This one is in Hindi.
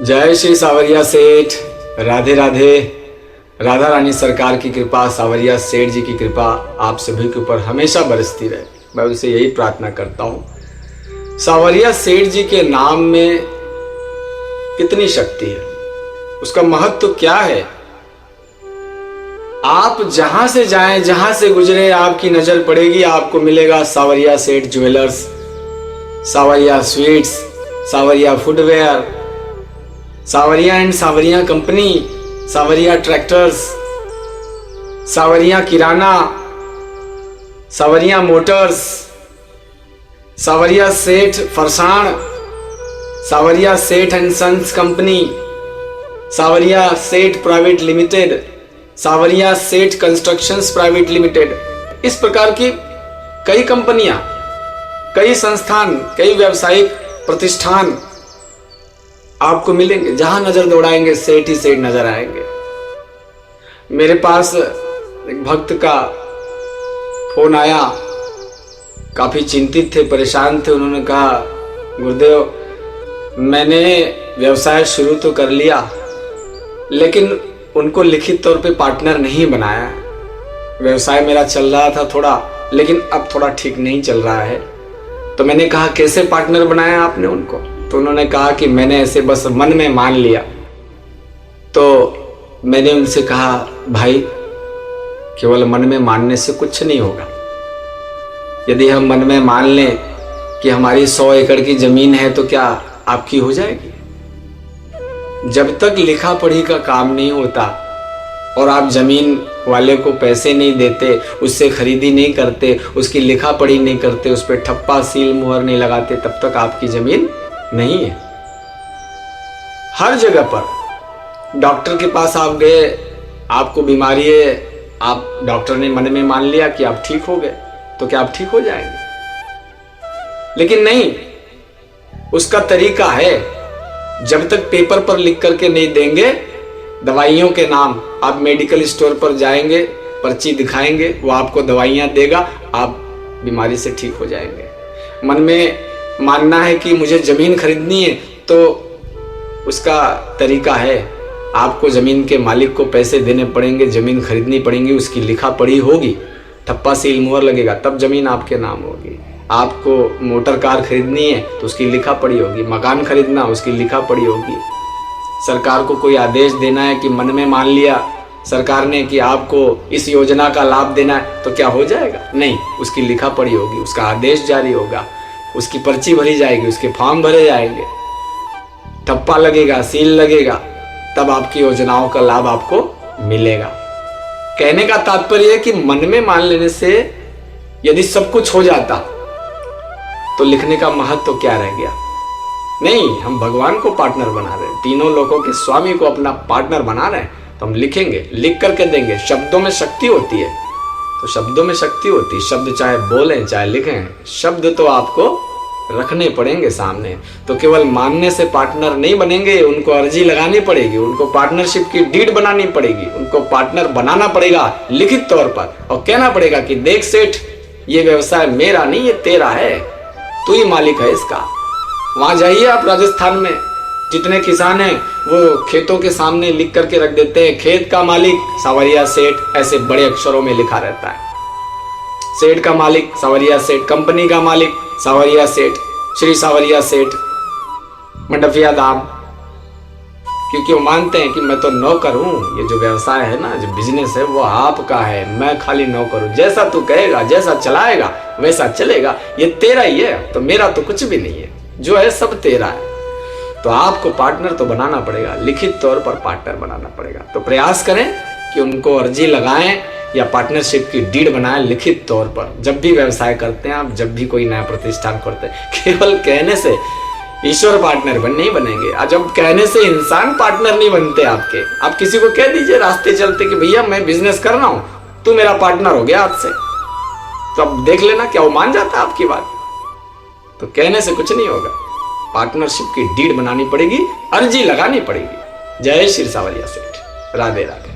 जय श्री सावरिया सेठ। राधे राधे। राधा रानी सरकार की कृपा, सावरिया सेठ जी की कृपा आप सभी के ऊपर हमेशा बरसती रहे, मैं उनसे यही प्रार्थना करता हूँ। सावरिया सेठ जी के नाम में कितनी शक्ति है, उसका महत्व तो क्या है। आप जहां से जाएं, जहां से गुजरे, आपकी नजर पड़ेगी, आपको मिलेगा सावरिया सेठ ज्वेलर्स, सावरिया स्वीट्स, सावरिया फुटवेयर, सावरिया एंड सावरिया कंपनी, सावरिया ट्रैक्टर्स, सावरिया किराना, सावरिया मोटर्स, सावरिया सेठ फरसाण, सावरिया सेठ एंड सन्स कंपनी, सावरिया सेठ प्राइवेट लिमिटेड, सावरिया सेठ कंस्ट्रक्शंस प्राइवेट लिमिटेड। इस प्रकार की कई कंपनियां, कई संस्थान, कई व्यावसायिक प्रतिष्ठान आपको मिलेंगे। जहां नजर दौड़ाएंगे सेठ ही सेठ नजर आएंगे। मेरे पास एक भक्त का फोन आया, काफी चिंतित थे, परेशान थे। उन्होंने कहा, गुरुदेव मैंने व्यवसाय शुरू तो कर लिया, लेकिन उनको लिखित तौर पे पार्टनर नहीं बनाया। व्यवसाय मेरा चल रहा था थोड़ा, लेकिन अब थोड़ा ठीक नहीं चल रहा है। तो मैंने कहा, कैसे पार्टनर बनाया आपने उनको? तो उन्होंने कहा कि मैंने ऐसे बस मन में मान लिया। तो मैंने उनसे कहा, भाई केवल मन में मानने से कुछ नहीं होगा। यदि हम मन में मान लें कि हमारी 100 एकड़ की जमीन है, तो क्या आपकी हो जाएगी? जब तक लिखा पढ़ी का काम नहीं होता और आप जमीन वाले को पैसे नहीं देते, उससे खरीदी नहीं करते, उसकी लिखा पढ़ी नहीं करते, उस पर ठप्पा सील मुहर नहीं लगाते, तब तक आपकी जमीन नहीं है। हर जगह पर डॉक्टर के पास आप गए, आपको बीमारी है, आप डॉक्टर ने मन में मान लिया कि आप ठीक हो गए, तो क्या आप ठीक हो जाएंगे? लेकिन नहीं, उसका तरीका है। जब तक पेपर पर लिख करके नहीं देंगे दवाइयों के नाम, आप मेडिकल स्टोर पर जाएंगे, पर्ची दिखाएंगे, वो आपको दवाइयां देगा, आप बीमारी से ठीक हो जाएंगे। मन में मानना है कि मुझे जमीन खरीदनी है, तो उसका तरीका है, आपको जमीन के मालिक को पैसे देने पड़ेंगे, जमीन खरीदनी पड़ेगी, उसकी लिखा पढ़ी होगी, ठप्पा सील मुहर लगेगा, तब जमीन आपके नाम होगी। आपको मोटर कार खरीदनी है तो उसकी लिखा पढ़ी होगी, मकान खरीदना उसकी लिखा पढ़ी होगी। सरकार को कोई आदेश देना है कि मन में मान लिया सरकार ने कि आपको इस योजना का लाभ देना है, तो क्या हो जाएगा? नहीं, उसकी लिखा पढ़ी होगी, उसका आदेश जारी होगा, उसकी पर्ची भरी जाएगी, उसके फॉर्म भरे जाएंगे, ठप्पा लगेगा, सील लगेगा, तब आपकी योजनाओं का लाभ आपको मिलेगा। कहने का तात्पर्य है कि मन में मान लेने से यदि सब कुछ हो जाता तो लिखने का महत्व तो क्या रह गया? नहीं, हम भगवान को पार्टनर बना रहे हैं, तीनों लोगों के स्वामी को अपना पार्टनर बना रहे हैं, तो हम लिखेंगे, लिख करके देंगे। शब्दों में शक्ति होती है, तो शब्दों में शक्ति होती है। शब्द चाहे बोलें चाहे लिखें, शब्द तो आपको रखने पड़ेंगे सामने। तो केवल मानने से पार्टनर नहीं बनेंगे, उनको अर्जी लगानी पड़ेगी, उनको पार्टनरशिप की डीड बनानी पड़ेगी, उनको पार्टनर बनाना पड़ेगा लिखित तौर पर, और कहना पड़ेगा कि देख सेठ, ये व्यवसाय मेरा नहीं, ये तेरा है, तू ही मालिक है इसका। वहां जाइए आप राजस्थान में, जितने किसान हैं वो खेतों के सामने लिख करके रख देते हैं, खेत का मालिक सावरिया सेठ, ऐसे बड़े अक्षरों में लिखा रहता है। सेठ का मालिक सावरिया सेठ, कंपनी का मालिक सावरिया सेठ, श्री सावरिया सेठ, मंडफिया धाम। क्योंकि वो मानते हैं कि मैं तो नौकर हूं, ये जो व्यवसाय है ना, जो बिजनेस है, वो आपका है, मैं खाली नौकर हूं, जैसा तू कहेगा, जैसा चलाएगा वैसा चलेगा, ये तेरा ही है, तो मेरा तो कुछ भी नहीं है, जो है सब तेरा है। तो आपको पार्टनर तो बनाना पड़ेगा, लिखित तौर पर पार्टनर बनाना पड़ेगा। तो प्रयास करें कि उनको अर्जी लगाएं या पार्टनरशिप की डीड बनाएं लिखित तौर पर। जब भी व्यवसाय करते हैं आप, जब भी कोई नया प्रतिष्ठान करते हैं, केवल कहने से ईश्वर पार्टनर नहीं बनेंगे। जब कहने से इंसान पार्टनर नहीं बनते आपके। आप किसी को कह दीजिए रास्ते चलते कि भैया मैं बिजनेस कर रहा हूं, तू मेरा पार्टनर हो गया आज से, तो अब देख लेना क्या वो मान जाता है आपकी बात। तो कहने से कुछ नहीं होगा, पार्टनरशिप की डीड बनानी पड़ेगी, अर्जी लगानी पड़ेगी। जय श्री सावरिया सेठ। राधे राधे।